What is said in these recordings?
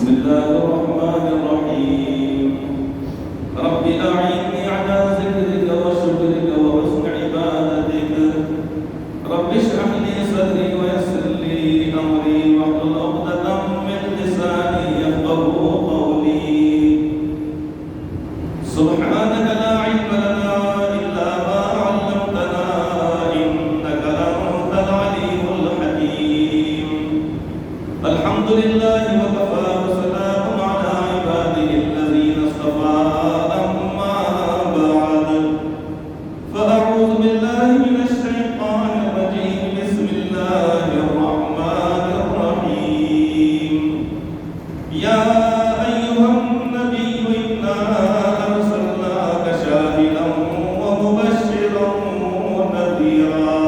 بسم الله الرحمن الرحيم رب أعني على ذكرك وشكرك وحسن عبادتك رب اشرح لي صدري ويسر لي أمري واحلل عقدة من لساني يفقهوا قولي سبحانك لا علم لنا إلا ما علمتنا إنك أنت العليم الحكيم الحمد لله وكفى وسلام على عباده الذين اصطفى أما بعد فأعوذ بالله من الشيطان الرجيم بسم الله الرحمن الرحيم يا أيها النبي إنا أرسلناك شاهدا ومبشرا ونذيرا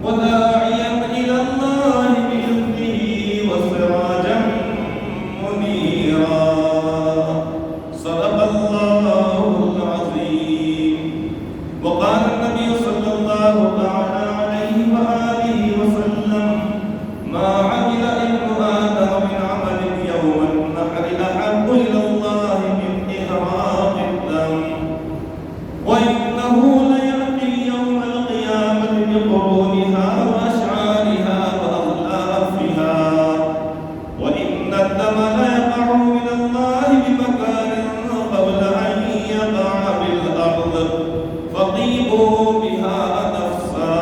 وداعيا إلى الله بإذنه وسراجا منيرا صدق الله العظيم وقال النبي صلى الله تعالى عليه وآله وسلم ما عمل ابن آدم من عمل يوم النحر أحب إلى الله من إهراق الدم وإنه ليأتي يوم القيامة بقرونها وأشعارها وأغلافها وإن الدم ليقع من الله بمكان قبل أن يقع بالأرض فطيبوا بها نفسا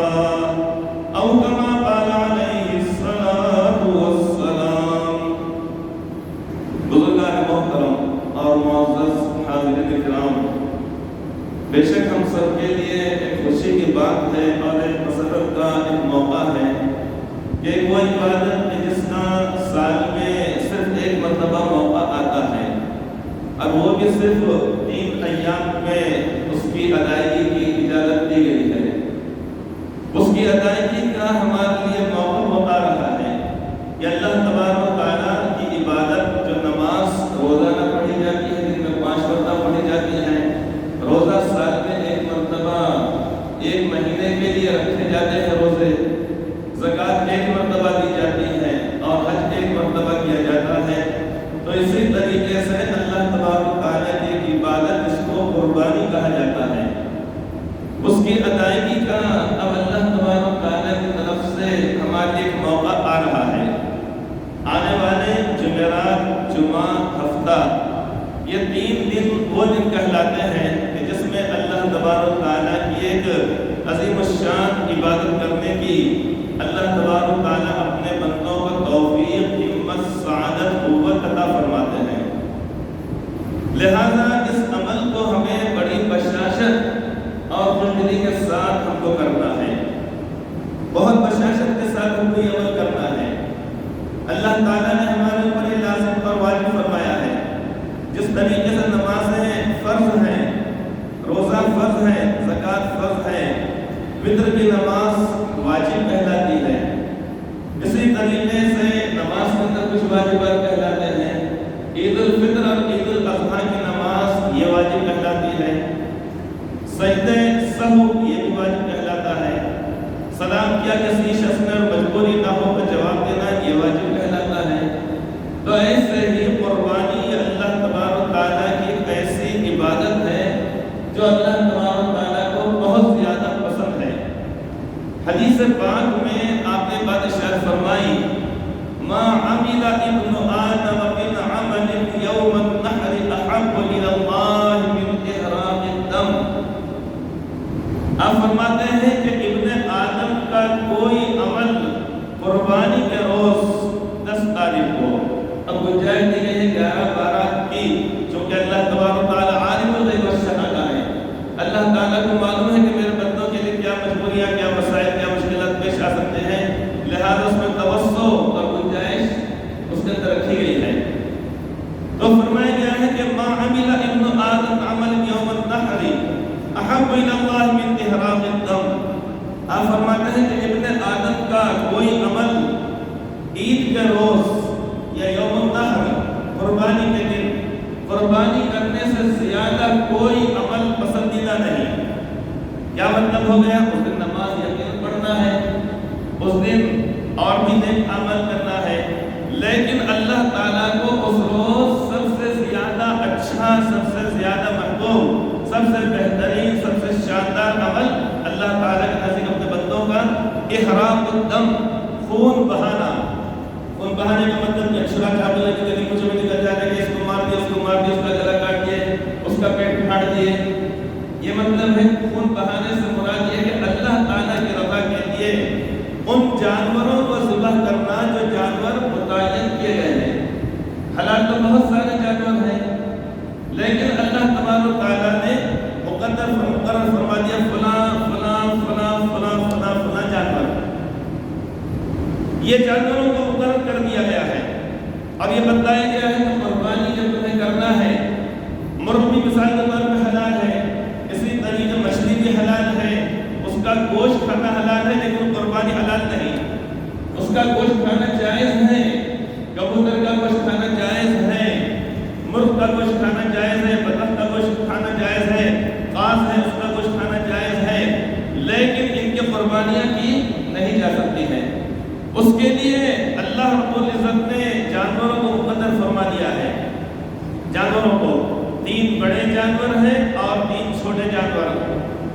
أو كما قال عليه الصلاة والسلام بزرگان محترم اور معزز حاضرین کرام، بے شک ہم سب کے لیے ایک خوشی کی بات ہے اور ایک مسرت کا ایک موقع ہے کہ وہ عبادت ہے جس کا سال میں صرف ایک مرتبہ موقع آتا ہے اور وہ بھی صرف 3 ایام میں اس کی ادائیگی کی اجازت دی گئی ہے۔ اس کی ادائیگی کا ہمارے لیے موقع ہوتا رہا ہے کہ اللہ تبارک و تعالیٰ کی عبادت جو نماز روزانہ پڑھی جاتی ہے، دن میں 5 مرتبہ پڑھی جاتی ہے، روزہ سال میں ایک مرتبہ 1 مہینے کے لیے رکھے جاتے ہیں روزے، زکوٰۃ 1 مرتبہ دی جاتی ہے اور حج 1 مرتبہ کیا جاتا ہے۔ تو اسی طریقے سے اللہ تبارک و تعالیٰ کی عبادت جس کو قربانی کہا جاتا ہے، اس کی ادائیگی کا اب اللہ تبارک و تعالیٰ کی طرف سے ہمارے ایک موقع آ رہا ہے۔ آنے والے جمعرات، جمعہ، ہفتہ، یہ 3 دن وہ دن کہلاتے ہیں کہ جس میں اللہ تبارک و تعالیٰ کی ایک عظیم الشان عبادت کرنے کی اللہ تبارک و تعالیٰ اپنے بندوں کو توفیق، ہمت، سعادت، قوت عطا فرماتے ہیں۔ لہذا اس عمل کو ہمیں بڑی بشاشت اور خوشدلی کے ساتھ ہم کو کرنا ہے، بہت بشاشت کے ساتھ ہم کو یہ عمل کرنا ہے۔ اللہ تعالیٰ نے ہمارے اوپر یہ لازم اور واجب فرمایا ہے۔ جس طریقے سے نمازیں فرض ہیں، روزہ فرض ہے، زکوٰۃ فرض ہے، فطر کی نماز واجب کہلاتی ہے، اسی طریقے سے نماز کے اندر کچھ واجبات کہلاتے ہیں۔ عید الفطر اور عید الاضحیٰ کی نماز یہ واجب کہلاتی ہے، سجدہ سہو یہ بھی واجب کہلاتا ہے، سلام کیا کسی شخص نے اور مجبوری نہ ہو تو جواب دینا یہ واجب کہلاتا ہے۔ تو ایسے ہی قربانی اللہ تبارک و تعالیٰ کی ایک ایسی عبادت ہے جو اللہ تبارک و تعالیٰ کو بہت زیادہ پسند ہے۔ حدیث پاک میں آپ نے بات ارشاد فرمائی، ما عمل ابن آدم من عمل یوم النحر احب الی اللہ من احراق الدم۔ آپ فرماتے ہیں کہ ابن آدم کا کوئی عمل قربانی کے روز 10 تاریخ کو، اب گنجائش دی گئی ہے 11، 12 کی، چونکہ اللہ تبارک و تعالیٰ عالم الغیب والشہادہ ہے۔ اللہ تعالیٰ کو معلوم ہے کہ میرے بندوں کے لیے کیا مجبوریاں، کیا مسائل، کیا مشکلات پیش آ سکتے ہیں، لہذا اس میں توسع اور گنجائش اس کے اندر رکھی گئی ہے۔ تو فرمایا گیا ہے کہ ما عمل ابن آدم عمل یوم النحر احب الی اللہ من احراق الدم۔ آپ فرماتے ہیں کہ ابن آدم کا کوئی عمل عید کے روز یا یوم النحر قربانی کے دن قربانی کرنے سے زیادہ کوئی عمل پسندیدہ نہیں۔ کیا مطلب ہو گیا؟ اس دن نماز یقین پڑھنا ہے، اس دن اور بھی نیک عمل کرنا ہے، لیکن اللہ تعالیٰ الدم، خون بہانا. خون بہانے کا مطلب کہ چھڑا چاول کی گلی مجھے میں نکل جاتا ہے کہ اس کو مار دیا، اس کو مار دیا، اس کا گلا کاٹ دیا، اس کا پیٹ پھاڑ دیے. یہ مطلب ہے خون بہانے سے مراد یہ ہے کہ اللہ تعالیٰ کی رضا کے لیے ان جانوروں کو ذبح کرنا جو جانور متعین کیے گئے ہیں. حلال تو بہت سارے جانور ہیں، لیکن اللہ تبارک و تعالیٰ نے مقرر فرما دیا فلاں فلاں فلاں فلاں فلاں فلاں جانور. یہ جانوروں کو مقرر کر دیا گیا ہے اور یہ بتایا گیا ہے کہ قربانی جب تمہیں کرنا ہے، مرغ بھی مثال کے طور پہ حلال ہے، اسی طریقے مچھلی بھی حلال ہے، اس کا گوشت کھانا حلال ہے لیکن قربانی حلال نہیں. اس کا گوشت کھانا جائز ہے، کبوتر کا گوشت کھانا جائز ہے، مرغ کا گوشت کھانا جائز ہے، بطخ کا گوشت کھانا جائز ہے، قاص ہے اس کا گوشت کھانا جائز ہے، لیکن ان کی قربانیاں کی نہیں جا سکتی ہیں. اس کے لیے اللہ رب العزت نے جانوروں کو مقرر فرما دیا ہے. جانوروں کو 3 بڑے جانور ہیں اور 3 چھوٹے جانور،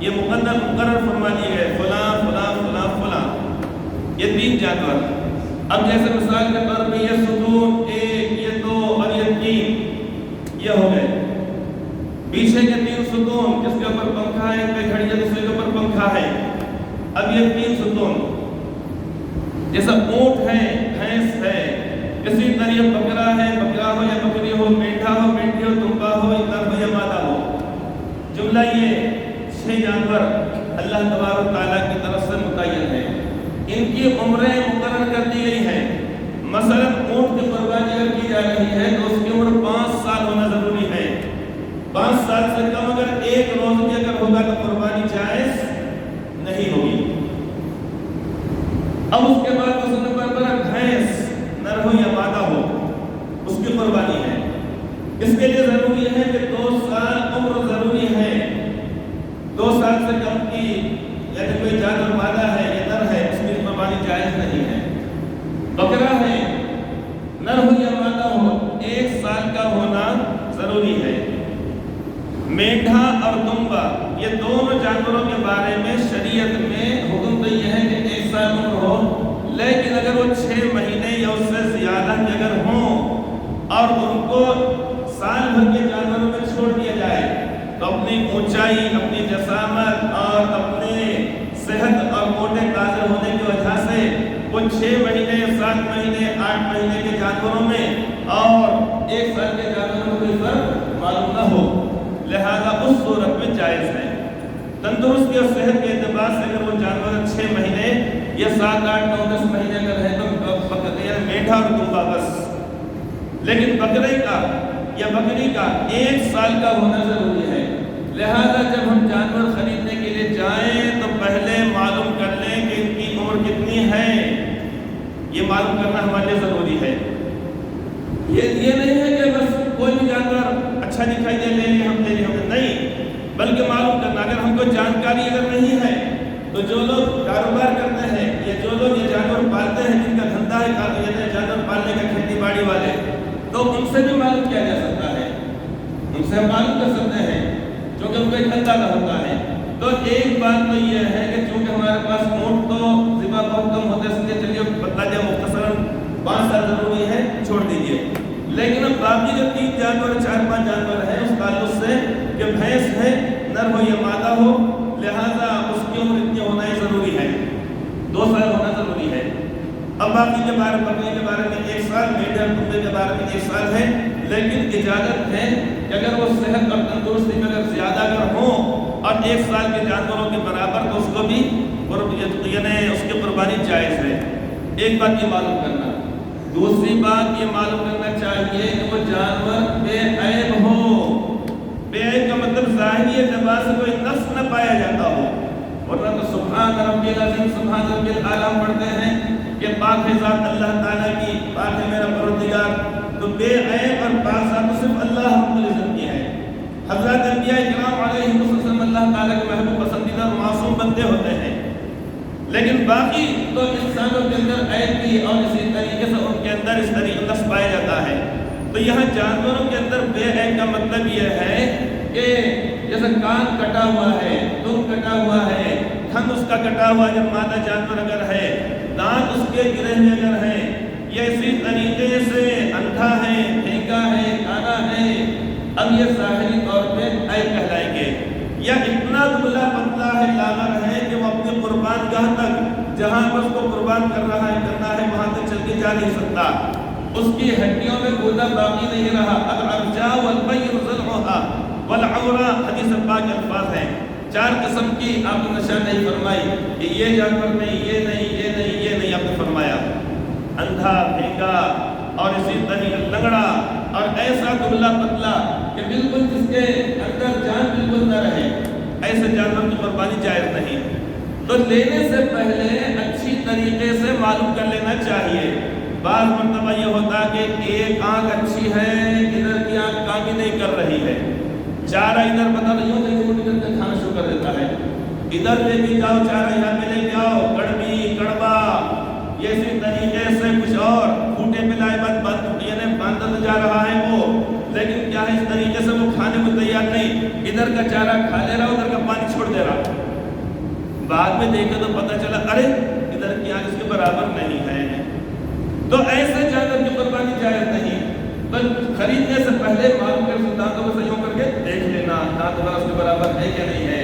یہ مقرر فرما دیے گئے فلاں فلاں فلاں فلاں، یہ 3 جانور. اب جیسے مثال کے طور پہ یہ ستون 1، یہ 2 اور یہ 3 یہ ہو گئے. پیچھے کے 3 ستون جس کے اوپر پنکھا ہے، پہ گھڑی ہے، دوسرے کے اوپر پنکھا ہے. اب یہ 3 ستون جیسا اونٹ ہے، بھینس ہے، اسی طرح بکرا ہے، بکرا ہو یا بکری ہو، مینڈھا ہو، مینڈھی ہو، دمبا ہو، نر ہو یا مادہ ہو. جملہ یہ 6 جانور اللہ تبارک تعالیٰ کی طرف سے متعین ہے. ان کی عمریں مقرر کر دی گئی ہیں. مثلا اونٹ کی قربانی اگر کی جا رہی ہے تو اس کی عمر 5 سال ہونا ضروری ہے. 5 سال سے کم اگر ایک روز بھی اگر ہوگا تو قربانی جائز نہیں ہوگی. اب اس کے بعد اس نمبر پر بھینس نر ہو یا مادہ ہو اس کی قربانی ہے. اس کے لیے ضروری ہے کہ 2 سال عمر ضروری ہے. 2 سال سے کم کی یعنی کوئی جانور مادہ ہے یا نر ہے اس کی قربانی جائز نہیں ہے. بکرا ہے نر ہو یا مادہ ہو 1 سال کا ہونا ضروری ہے. مینڈھا اور دمبا یہ دونوں جانوروں کے بارے میں شریعت میں حکم تو یہ ہے کہ 1 سال عمر ہو، لیکن اگر وہ 6 مہینے یا اس سے زیادہ کے اگر ہوں اور ان کو سال بھر کے جانوروں میں چھوڑ دیا جائے تو اپنی اونچائی، اپنی جسامت اور اپنے صحت اور موٹے تازے ہونے کی وجہ سے وہ 6 مہینے، 7 مہینے، 8 مہینے کے جانوروں میں اور 1 سال کے جانوروں میں کوئی فرق معلوم نہ ہو. لہذا اس صورت میں جائز ہے. تندرستی اور صحت کے اعتبار سے اگر وہ جانور 6 مہینے یا 7، 8، 9، 10 مہینے اگر ہے تو میٹھا اور دمبا بس. لیکن بکرے کا یا بکری کا 1 سال کا ہونا ضروری ہے. لہذا جب ہم جانور خریدنے کے لیے جائیں تو پہلے معلوم کر لیں کہ ان کی عمر کتنی ہے. یہ معلوم کرنا ہمارے لیے ضروری ہے. یہ نہیں ہے کہ بس کوئی بھی جانور اچھا دکھائی دے لے لیں ہم نہیں، بلکہ معلوم کرنا. اگر ہم کو جانکاری اگر نہیں ہے تو جو لوگ کاروبار کرتے ہیں یا جو لوگ یہ جانور پالتے ہیں جن کا دھندا ہے جانور پالنے کا، کھیتی باڑی والے، تو ان سے بھی معلوم کیا جا سکتا ہے، ان سے ہم معلوم کر سکتے ہیں کیونکہ ان کو ایک دھندا کا ہوتا ہے. تو ایک بات تو یہ ہے کہ چونکہ ہمارے پاس اونٹ تو ذبح بہت کم ہوتے ہیں، اس لیے چلیے بتا دیا مختصراً 5 سال ضروری ہے، چھوڑ دیجیے. لیکن اب باقی جو 3 جانور 4-5 جانور ہیں اس تعلق سے کہ بھینس ہے نر ہو یا مادہ ہو، لہذا اس کی عمر اتنی ہونا ہی ضروری ہے، 2 سال ہونا ضروری ہے. اب باقی کے بارے بکری کے بارے میں 1 سال، میڈیا دمبے کے بارے میں 1 سال ہے. لیکن اجازت ہے کہ اگر وہ صحت اور تندرستی میں اگر زیادہ اگر ہوں اور 1 سال کے جانوروں کے برابر تو اس کو بھی یعنی اس کی قربانی جائز ہے. ایک بات یہ معلوم کرنا. دوسری بات یہ معلوم کرنا چاہیے کہ وہ جانور بے عیب ہو. بے عیب کا مطلب ظاہری اعتبار سے کوئی نقص نہ پایا جاتا ہو، ورنہ تو سبحان ربی العظیم سبحان ربی الاعلیٰ پڑھتے ہیں کہ پاک ہے ذات اللہ تعالیٰ کی، پاک ہے میرا پروردگار. تو بے عیب اور پاک ذات صرف اللہ رب العزت کی ہے. حضرات انبیاء کرام علیہ السلام اللہ تعالیٰ کے محبوب پسندیدہ اور معصوم بندے ہوتے ہیں، لیکن باقی تو انسانوں کے اندر عیب بھی اور اسی طریقے سے ان کے اندر اس طریقے نقص پایا جاتا ہے. تو یہاں جانوروں کے اندر بے عیب کا مطلب یہ ہے کہ جیسے کان کٹا ہوا ہے، دم کٹا ہوا ہے، تھن اس کا کٹا ہوا جب مادہ جانور اگر ہے، دانت اس کے گرے ہوئے اگر ہیں، یا اسی طریقے سے اندھا ہے، پھینکا ہے، کانا ہے، اب یہ ظاہری طور پہ عیب کہلائیں گے۔ یا اتنا دبلا پتلا ہے، لاغر ہے کہ وہ اپنے قربان گاہ تک جہاں پر اس کو قربان کرنا ہے وہاں تک چل کے جا نہیں سکتا، اس کی ہڈیوں میں گودا باقی نہیں رہا۔ الارجاء والبین ضلعها والعورا، حدیث پاک کے الفاظ ہیں۔ 4 قسم کی آپ نے نشاندہی فرمائی کہ یہ جانور نہیں، یہ نہیں، یہ نہیں، یہ نہیں، آپ نے فرمایا اندھا، پھینکا اور اسی طریقے لنگڑا اور ایسا دبلا پتلا کہ بالکل جس کے اندر جان بالکل نہ رہے، ایسے جانور کی قربانی جائز نہیں۔ تو لینے سے پہلے اچھی طریقے سے معلوم کر لینا چاہیے۔ بعض مرتبہ یہ ہوتا کہ ایک آنکھ اچھی ہے، ادھر کی آنکھ کام ہی نہیں کر رہی ہے، چارہ ادھر پتہ نہیں ہوتا کہ وہ ادھر سے کھانا شروع کر دیتا ہے، ادھر لے کے جاؤ چارہ یہاں پہ لے کے آؤ، کڑبی کڑبا یہ اسی طریقے سے کچھ اور پھوٹے پہ لائے بند یعنی باندھا تو جا رہا ہے وہ، لیکن کیا ہے اس طریقے سے وہ کھانے کو تیار نہیں، ادھر کا چارہ کھا لے رہا، ادھر کا پانی چھوڑ دے رہا، بعد میں دیکھے تو پتہ چلا ارے ادھر کی آنکھ اس کے برابر نہیں ہے۔ تو ایسے جانور کی قربانی جائز نہیں، بل خریدنے سے پہلے معلوم کر دانتوں میں سیوں کر کے دیکھ لینا دانت وغیرہ اس کے برابر ہے کہ نہیں ہے،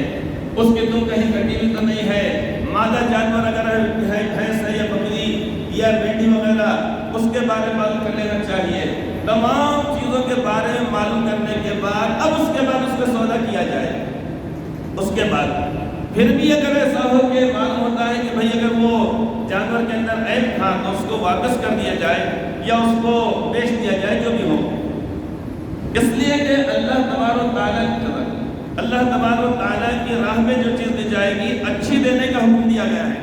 اس کی تم کہیں کٹی بھی تو نہیں ہے۔ مادہ جانور اگر ہے بھینس ہے یا بکری یا بھیڑی وغیرہ، اس کے بارے میں معلوم کر لینا چاہیے۔ تمام چیزوں کے بارے میں معلوم کرنے کے بعد اب اس کے بعد اس پہ سودا کیا جائے۔ اس کے بعد پھر بھی اگر ایسا ہو کہ معلوم ہوتا ہے کہ بھئی اگر وہ جانور کے اندر عیب تھا تو اس کو واپس کر دیا جائے یا اس کو بیچ دیا جائے، جو بھی ہو، اس لیے کہ اللہ تبارک و تعالیٰ کی طرف اللہ تبارک و تعالیٰ کی راہ میں جو چیز دی جائے گی اچھی دینے کا حکم دیا گیا ہے۔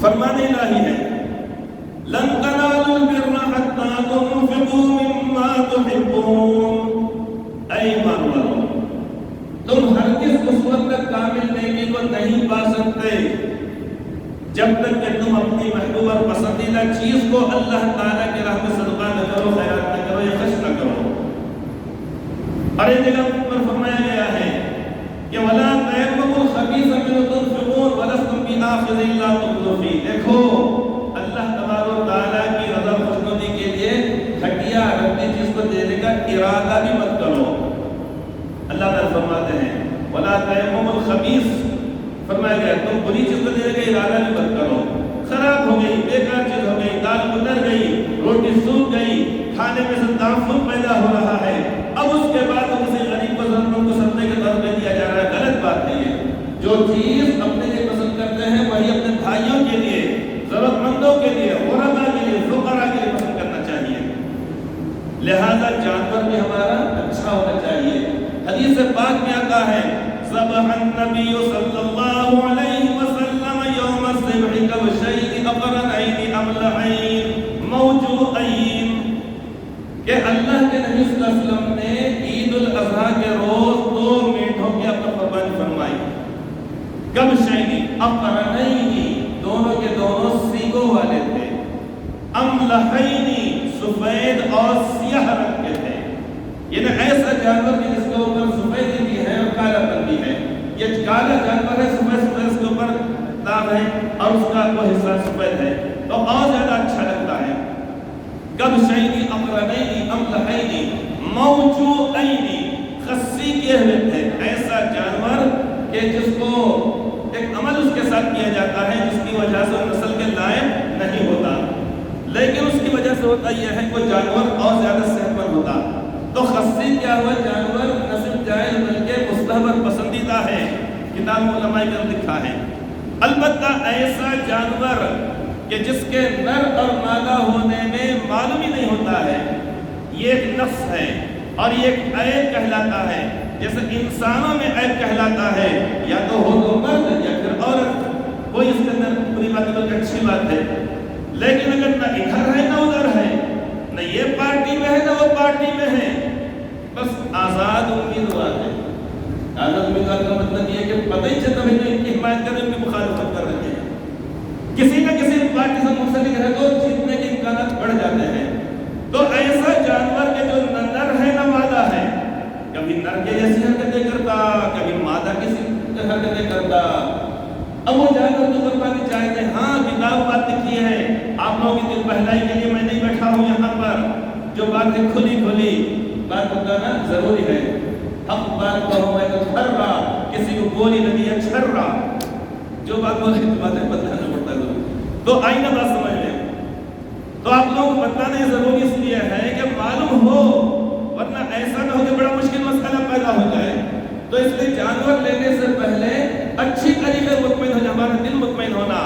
فرمان الہی ہے لن تنالوا البر حتى تنفقوا مما تحبون، اے ایمان والو تم ہرگز اس وقت تک کامل نیکی کو نہیں پا سکتے جب تک کہ تم اپنی محبوب اور پسندیدہ چیز کو اللہ تعالیٰ کی راہ میں صدقہ نہ کرو، خیرات نہ کرو یا خرچ نہ کرو۔ اور ایک جگہ پر فرمایا گیا ہے کہ وَلَا تَيَمَّمُوا الْخَبِيثَ مِنْهُ تُنْفِقُونَ وَلَسْتُمْ بِآخِذِهِ إِلَّا تُغْلُوا فِيهِ۔ دیکھو اللہ تبارک و تعالیٰ کی رضا خوشنودی کے لیے گھٹیا رکھنے چیز کو دینے کا ارادہ بھی مت کرو۔ اللہ تعالیٰ فرماتے ہیں وَلَا تَيَمَّمُوا الْخَبِيثَ، فرمایا گیا تم بری چیز کو دینے کا ارادہ بھی مت کرو۔ خراب ہو گئی، بیکار چیز ہو گئی، دال اتر گئی، روٹی سوکھ گئی، کھانے میں سے تعفن پیدا ہو رہا ہے، اب اس کے بعد کسی غریب کو ضرورت کو صدقے کے طور پہ دیا جا رہا ہے، غلط بات ہے یہ۔ جو چیز اپنے لیے پسند کرتے ہیں وہی اپنے بھائیوں کے لیے، ضرورت مندوں کے لیے، غرباء کے لیے، فقراء کے لیے پسند کرنا چاہیے۔ لہذا جانور بھی ہمارا اچھا ہونا چاہیے۔ حدیث پاک میں آتا ہے ذبح النبی صلی اللہ علیہ وسلم یوم الذبح کبشین اقرنین املحین موجوعین، کہ اللہ کے نبی صلی اللہ علیہ وسلم نے عید الاضحیٰ کے روز 2 میٹھوں کی اپنا قربانی فرمائی۔ کبشین اقرنین، دونوں کے دونوں سینگوں والے تھے، املحین، سفید اور سیاہ رنگ کے تھے، یعنی ایسا جانور جس کے اوپر سفید بھی ہے اور کالا پن بھی ہے۔ یہ کالا جانور ہے، سفید اس کے اوپر داغ ہے اور اس کا وہ حصہ سفید ہے تو اور زیادہ اچھا لگتا ہے۔ کبشین اقرنین املحین موجوعین، خصی کیے ہوئے تھے، ایسا جانور کہ جس کو ایک عمل اس کے ساتھ کیا جاتا ہے جس کی وجہ سے نسل کے لائق نہیں ہوتا، لیکن اس کی وجہ سے ہوتا یہ ہے کہ جانور اور زیادہ صحت مند ہوتا۔ تو خصی کیا ہوا جانور نہ صرف جائز بلکہ مستحب اور پسندیدہ ہے، کتاب علماء کرام لکھا ہے۔ البتہ ایسا جانور کہ جس کے نر اور مادہ ہونے میں معلوم ہی نہیں ہوتا ہے، یہ ایک نقص ہے اور یہ ایک عیب کہلاتا ہے، جیسے انسانوں میں عیب کہلاتا ہے یا تو ہو تو مرد یا پھر عورت، کوئی اس کے اندر بری بات ہے، اچھی بات ہے، لیکن اگر نہ ادھر ہے نہ ادھر ہے، نہ یہ پارٹی میں ہے نہ وہ پارٹی میں ہے، بس آزاد امیدوار ہے۔ آزاد امیدوار کا مطلب یہ ہے کہ پتہ ہی چلتا ہے کہ ان کی حمایت کر رہے ہیں، ان کی مخالفت کر رہے ہیں، کسی نہ کسی پارٹی سے منسلک ہے تو جیتنے کے امکانات بڑھ جاتے ہیں۔ تو ایسا جانور کے جو نہ نر ہے نہ مادہ ہے، کبھی نر کے جیسی حرکتیں کرتا، کبھی مادہ کسی حرکتیں کرتا. اب وہ جانور تو قربانی چاہتے ہیں. ہاں کتاب بات لکھی ہے، آپ لوگوں کی دل بہلائی کے لیے میں نہیں بیٹھا ہوں یہاں پر. جو باتیں کھلی کھلی بات بتانا ضروری ہے. حق بات کہو میں تو چھڑ رہا، کسی کو گولی لگی ہے چھڑ رہا، جو بات بولے تو باتیں بتانا پڑتا ہے. تو آئینہ بات سمجھ لیں. تو آپ لوگوں کو بتانا ضروری اس لیے ہے کہ معلوم ہو، ورنہ ایسا نہ ہو کہ بڑا مشکل مسئلہ پیدا ہو جائے. تو اس لیے جانور لینے سے پہلے اچھی طریقے مطمئن ہو جائے، ہمارا دل مطمئن ہونا.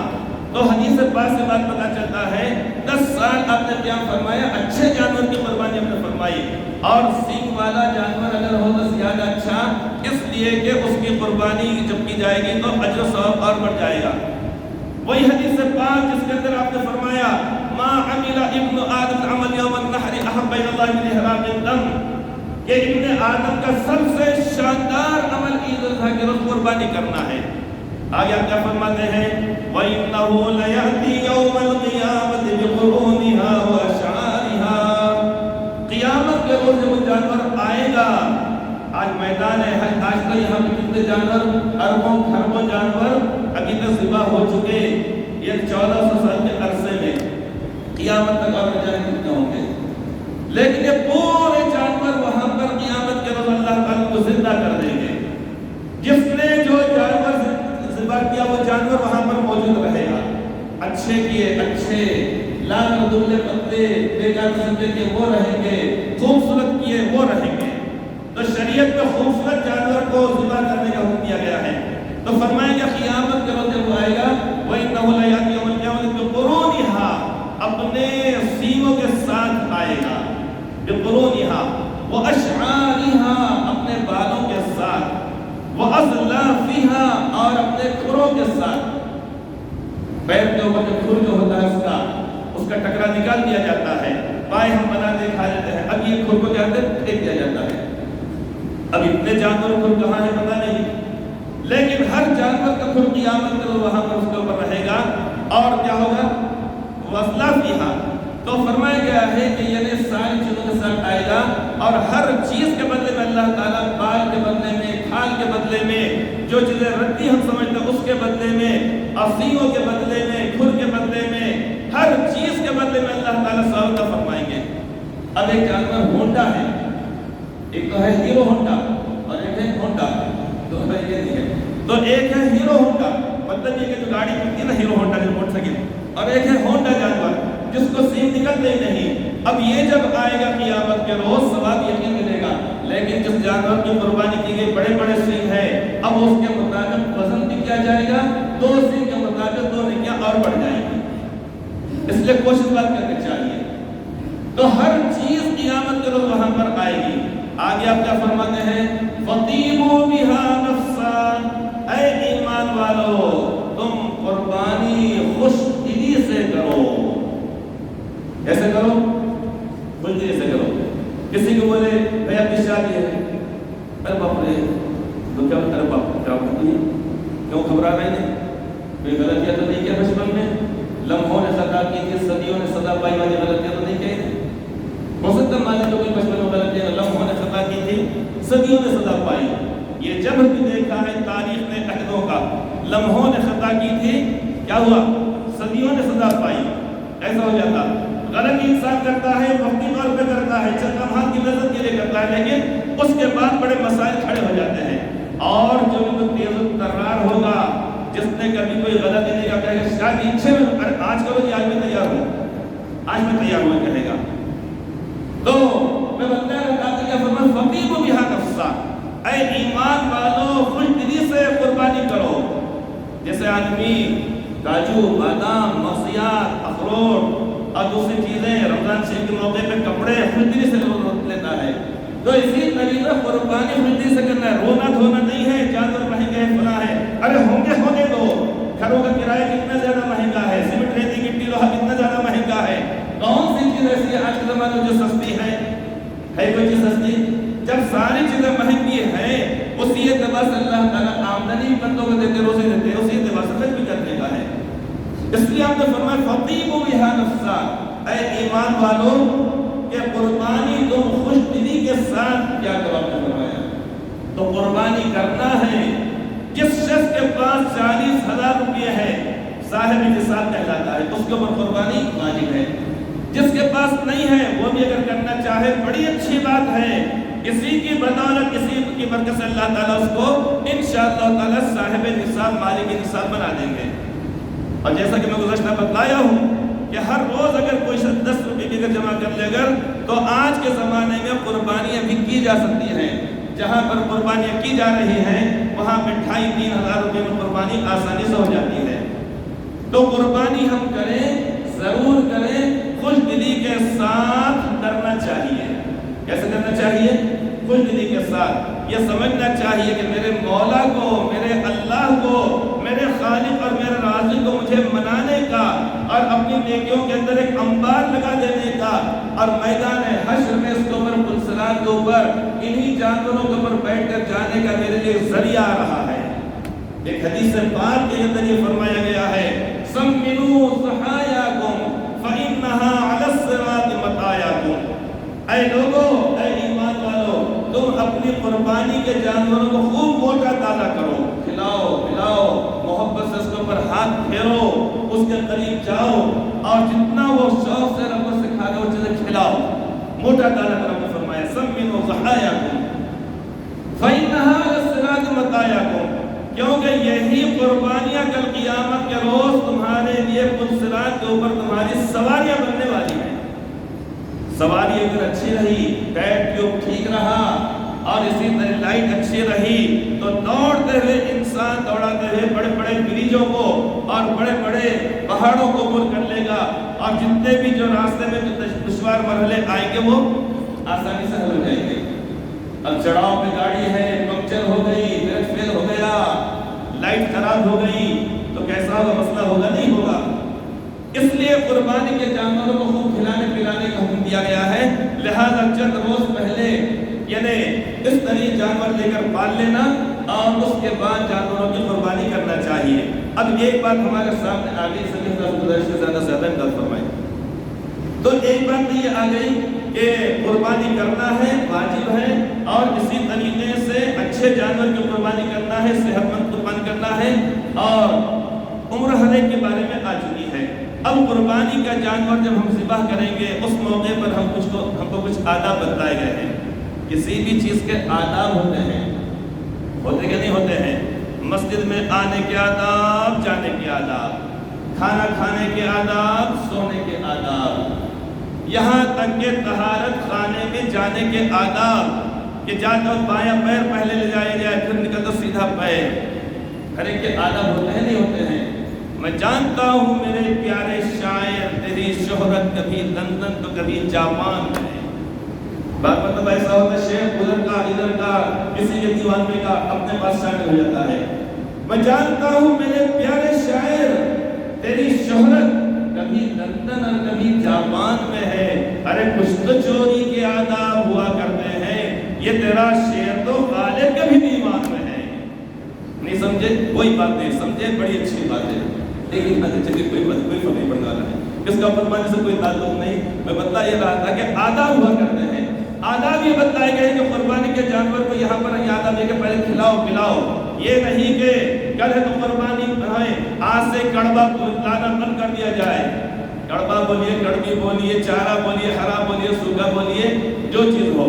تو حدیث پاک سے بات پتہ چلتا ہے 10 سال آپ نے قیام فرمایا، اچھے جانور کی قربانی آپ نے فرمائی. اور سینگ والا جانور اگر ہو تو زیادہ اچھا، اس لیے کہ اس کی قربانی جب کی جائے گی تو اجر و ثواب اور بڑھ جائے گا. وہی حدیث پاک جس کے اندر آپ نے فرمایا ما عمل ابن آدم عمل یوم النحر احب الى اللہ من احراق الدم، کہ ابن آدم کا سب سے شاندار عمل عید الاضحیٰ کے روز قربانی کرنا ہے. آگے آپ کیا فرماتے ہیں وَإِنَّهُ لَيَأْتِي يَوْمَ الْقِيَامَةِ بِقُرُونِهَا وَأَشْعَارِهَا، قیامت کے روز وہ جانور آئے گا. آج میدان ہے حج، آج تو یہاں پہ کتنے جانور، اربوں خربوں جانور ابھی تک ذبح ہو چکے. یہ 1400 سال کے عرصے میں قیامت تک اور جانے کتنے ہوں گے. لیکن یہ پورے جانور وہاں پر قیامت کے روز اللہ تعالیٰ کو زندہ کر دیں گے. جس نے جو جانور ذبح کیا وہ جانور وہاں پر موجود رہے گا. اچھے کیے اچھے، لال دبلے پتلے بیکار قسم کے وہ رہیں گے، خوبصورت کیے وہ رہیں گے. تو شریعت میں خوبصورت جانور کو ذبح کرنے کا حکم دیا گیا ہے. تو فرمائیں گے قیامت کے روز جب وہ آئے گا وَإِنَّهُ لَيَأْتِي يَوْمَ الْقِيَامَةِ بِقُرُونِهَا، اپنے سینگوں کے ساتھ آئے گا. بِقُرُونِهَا وَأَشْعَارِهَا، اپنے بالوں کے ساتھ، وَأَظْلَافِهَا، اور اپنے کھروں کے ساتھ. پیر کے اوپر جو کھر جو ہوتا ہے اس کا ٹکرا نکال دیا جاتا ہے. پائے ہم بناتے کھا لیتے ہیں، اب یہ کھر کو کیا کرتے ہیں پھینک دیا جاتا ہے. اب اتنے جانور کھر کہاں ہے پتہ نہیں، لیکن ہر جانور کا کھر قیامت کے روز وہاں پر اس کے اوپر رہے گا. اور کیا ہوگا وَأَظْلَافِهَا. تو فرمایا گیا ہے کہ یعنی ساری چیزوں کے ساتھ آئے گا، اور ہر چیز کے بدلے میں اللہ تعالیٰ بال کے بدلے میں، کھال کے بدلے میں، جو چیزیں رتی ہم سمجھتے ہیں اس کے بدلے میں، سینگوں کے بدلے میں، کھر کے بدلے میں، ہر چیز کے بدلے میں اللہ تعالیٰ ثواب فرمائیں گے. اب ایک جانور ہونڈا ہے، ایک تو ہے ہیرو ہونڈا اور ایک ہے ہونڈا. تو ایک ہے ہیرو ہونڈا، مطلب یہ کہ جو گاڑی ملتی ہے نا ہیرو ہونڈا جو موٹر سائیکل، اور ایک ہے ہونڈا جانور جس کو سینگ نکلتے ہی نہیں. اب یہ جب آئے گا قیامت کے روز ثواب یقین ملے گا. لیکن جس جانور کی قربانی کی گئی بڑے بڑے سینگ ہے، اب اس کے مطابق وزن بھی کیا جائے گا، 2 سینگ کے مطابق 2 نیکیاں اور بڑھ جائیں گی. اس لیے کوشش بات کرنی چاہیے. تو ہر چیز قیامت کے روز وہاں پر آئے گی. آگے آپ کیا فرماتے ہیں فَطِيبُوا بِهَا نَفْسًا، اے ایمان والو تم قربانی خوش دلی سے کرو. ایسے کرو، خوش دلی سے کرو. کسی کو بولے بھائی آپ کی شادی ہے، ارے باپ رے تو کیا ارے باپ کیا کرتی ہے، کیوں گھبرا رہے ہیں، کوئی غلطیاں تو نہیں کیا بچپن میں، لمحوں نے خطا کی تھی، صدیوں نے سزا پائی والی غلطیاں تو نہیں کی. ہو سکتا ہے مالی تو کوئی بچپن میں غلطیاں لمحوں نے خطا کی تھی، صدیوں نے سزا پائی. یہ جب بھی دیکھا ہے تاریخ نے عہدوں کا، لمحوں نے خطا کی تھی، کیا ہوا، صدیوں نے سزا پائی. ایسا ہو جاتا. غلطی انسان کرتا ہے، وقتی طور پہ کرتا ہے، چند لمحات کی لذت کے لیے کرتا ہے، لیکن اس کے بعد بڑے مسائل کھڑے ہو جاتے ہیں. اور جو بھی تیز الترار ہوگا، جس نے کبھی کوئی غلطی نہیں کہا کہ شاید اچھے میں آج کرو جی، آج میں تیار ہوں، آج میں تیار ہوں کہے گا. تو میں بتایا رہا کہ فرمان فَطِيبُوا بِهَا نَفْسًا، اے ایمان والو خوش دلی سے قربانی کرو. جیسے آدمی کاجو، بادام، مغزیات، اخروٹ اور دوسری چیزیں رمضان شریف کے موقع پہ کپڑے خوش دلی سے لیتا ہے، تو اسی طریقے قربانی خوش دلی سے کرنا ہے. رونا دھونا نہیں ہے، جانور مہنگے ہیں، فلاں ہے، ارے ہونے دو. گھروں کا کرایہ کتنا زیادہ مہنگا ہے، سیمنٹ ریتی گٹی لوہا کتنا زیادہ مہنگا ہے. کون سی چیز ایسی ہے آج کے زمانے میں جو سستی ہے کوئی چیز سستی؟ جب ساری چیزیں مہنگی ہیں، اسی اعتبار سے اللہ تعالیٰ آمدنی بندوں کو دیتے، روزے دیتے، اسی اعتبار سے خرچ بھی کرنے کا ہے. اس لیے آپ نے فرمایا فَطِيبُوا بِهَا نَفْسًا، اے ایمان والو کہ قربانی تم خوش دلی کے ساتھ کیا کرو. آپ نے فرمایا تو قربانی کرنا ہے. جس شخص کے پاس 40,000 روپے ہے صاحب نصاب کہلاتا ہے, اس کے اوپر قربانی واجب ہے. جس کے پاس نہیں ہے وہ بھی اگر کرنا چاہے بڑی اچھی بات ہے. اسی کی بدولت, اسی کی برکت سے اللہ تعالیٰ اس کو انشاءاللہ تعالیٰ صاحب نصاب, مالک نصاب بنا دیں گے. اور جیسا کہ میں گزشتہ بتلایا ہوں کہ ہر روز اگر کوئی شخص 10 روپے بھی اگر جمع کر لے گا تو آج کے زمانے میں قربانیاں بھی کی جا سکتی ہیں. جہاں پر قربانیاں کی جا رہی ہیں وہاں پہ 2,500-3,000 روپے میں قربانی آسانی سے ہو جاتی ہے. تو قربانی ہم کریں, ضرور کریں, خوش دلی کے ساتھ کرنا چاہیے. کیسے کرنا چاہیے؟ خوش دلی کے ساتھ. یہ سمجھنا چاہیے کہ میرے مولا کو, میرے اللہ کو, میرے خالق اور میرے رازق کو مجھے منانے کا اور اپنی نیکیوں کے اندر ایک انبار لگا دینے کا, اور میدان حشر میں اس کے اوپر پلسرات کے اوپر انہی جانوروں کے اوپر بیٹھ کر جانے کا میرے لیے ذریعہ آ رہا ہے. ایک حدیث پاک کے اندر یہ فرمایا گیا ہے, سمنوا ضحایاکم فإنها علی الصراط مطایاکم. اے لوگو, اے ایمان والو, تم اپنی قربانی کے جانوروں کو خوب موٹا تازہ کرو, کھلاؤ پلاؤ, محبت سے اس کے اوپر ہاتھ پھیرو, اس کے قریب جاؤ اور جتنا وہ شوق سے رب سے کھا رہے وہ چیزیں کھلاؤ, موٹا تازہ کرو. فرمایا سمنوا ضحایاکم فإنها علی الصراط مطایاکم, کیونکہ یہی قربانیاں کل قیامت کے روز تمہارے لیے پلسرات کے اوپر تمہاری سواریاں بننے والی ہیں. سواری اگر اچھی رہی, بیٹ ٹیوب ٹھیک رہا اور اسی طرح لائٹ اچھی رہی تو دوڑتے ہوئے انسان دوڑاتے ہوئے بڑے بڑے بریجوں کو اور بڑے بڑے پہاڑوں کو عبور کر لے گا, اور جتنے بھی جو راستے میں جو دشوار مرحلے آئیں گے وہ آسانی سے حل ہو جائیں گے. اب چڑھاؤ پہ گاڑی ہے, پنکچر ہو گئی, بریک فیل ہو گیا, لائٹ خراب ہو گئی تو کیسا ہوگا, مسئلہ ہوگا, نہیں ہوگا. اس لیے قربانی کے جانوروں کو خوب کھلانے پلانے کا حکم دیا گیا ہے. لہذا چند روز پہلے یعنی اس طرح جانور لے کر پال لینا اور اس کے بعد جانوروں کی قربانی کرنا چاہیے. اب ایک بات ہمارے سامنے آ گئی, سبھی گزارش سے زیادہ انداز فرمائیں. تو ایک بات یہ آ گئی کہ قربانی کرنا ہے, واجب ہے, اور اسی طریقے سے اچھے جانور کی قربانی کرنا ہے, صحت مند قربانی کرنا ہے, اور عمر حج کے بارے میں آ چکی ہے. اب قربانی کا جانور جب ہم ذبح کریں گے اس موقع پر ہم کو کچھ آداب بتائے گئے ہیں. کسی بھی چیز کے آداب ہوتے ہیں, ہوتے کہ نہیں ہوتے ہیں. مسجد میں آنے کے آداب, جانے کے آداب, کھانا کھانے کے آداب, سونے کے آداب, یہاں تک کہ طہارت خانے میں جانے کے آداب کہ جاتا بایاں پیر پہلے لے جائے جائے پھر نکل تو سیدھا پیر, ہر ایک کے آداب ہوتے ہیں, نہیں ہوتے ہیں. میں جانتا ہوں میرے پیارے شاعر تیری شہرت کبھی لندن تو کبھی جاپان میں. بات مطلب ایسا ہوتا ہے شیخ ادھر کا ادھر کا کسی کے دیوان میں کا اپنے پاس شامل ہو جاتا ہے. میں جانتا ہوں میرے پیارے شاعر تیری شہرت کبھی لندن اور کبھی جاپان میں ہے. ارے کچھ تو چوری کے آداب ہوا کرتے ہیں, یہ تیرا شعر تو غالب کے بھی دیوان میں ہے. نہیں سمجھے, کوئی بات نہیں سمجھے, بڑی اچھی بات ہے, لیکن چلیے کوئی فرق نہیں پڑنے والا ہے, اس کا قربانی سے کوئی تعلق نہیں. میں بتا یہ رہا تھا کہ آداب ہوا کرتے ہیں. آداب یہ بتائے گئے کہ قربانی کے جانور کو یہاں پر یہ آداب ہے کہ پہلے کھلاؤ پلاؤ. یہ نہیں کہ کل ہے تو قربانی بنائے, آج سے کڑوا لانا بند کر دیا جائے. کڑوا بولیے, کڑوی بولیے, چارہ بولیے, ہرا بولیے, سوکھا بولیے, جو چیز ہو.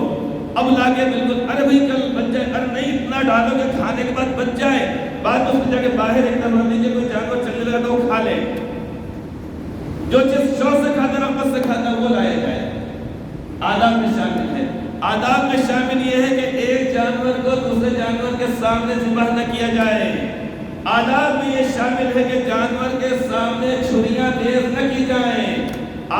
اب لاگے بالکل ارے بھائی کل بچ جائے, ارے نہیں اتنا ڈالو کہ کھانے کے بعد بچ جائے. بات اس کی جگہ باہر ایک دم رکھ دیجیے, کوئی جانور چلنے لگا تو وہ کھا لے. جو چیز شوق سے کھاتا رحمت سے کھاتا وہ لایا جائے. آداب میں شامل ہے. آداب میں شامل یہ ہے کہ ایک جانور کو دوسرے جانور کے سامنے ذبح نہ کیا جائے. آداب میں یہ شامل ہے کہ جانور کے سامنے چھریاں تیز نہ کی جائیں.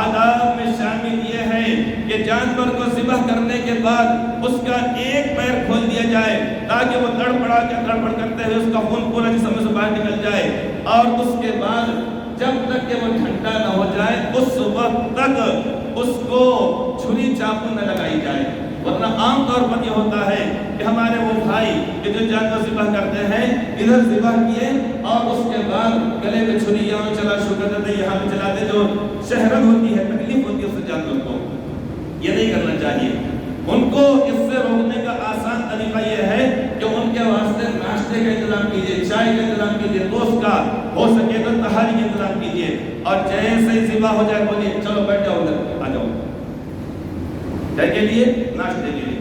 آداب میں شامل یہ ہے کہ جانور کو ذبح کرنے کے بعد اس کا ایک پیر کھول دیا جائے تاکہ وہ تڑپڑ کرتے ہوئے اس کا خون پورا جسم سے باہر نکل جائے, اور اس کے بعد جب تک کہ وہ ٹھنڈا نہ ہو جائے اس وقت تک اس کو چھری چاقو نہ لگائی جائے. ورنہ عام طور پر یہ ہوتا ہے کہ ہمارے وہ بھائی کہ جو جانور ذبح کرتے ہیں ادھر ذبح کیے اور اس کے بعد گلے میں چھری یہاں چلا شروع کر دیتے, یہاں پہ چلاتے, جو شہرت ہوتی ہے, تکلیف ہوتی ہے اس جانور کو. یہ نہیں کرنا چاہیے. ان کو اس سے روکنے کا آسان طریقہ یہ ہے کہ ان کے واسطے ناشتے کا انتظام کیجیے، چائے کا انتظام کیجیے، دوست کا ہو سکے تو تہاری کا انتظام کیجیے، اور جیسے ہی ذبح ہو جائے بولیے چلو بیٹھ جاؤ ادھر آ جاؤ، کیا کے لیے؟ ناشتے کے لیے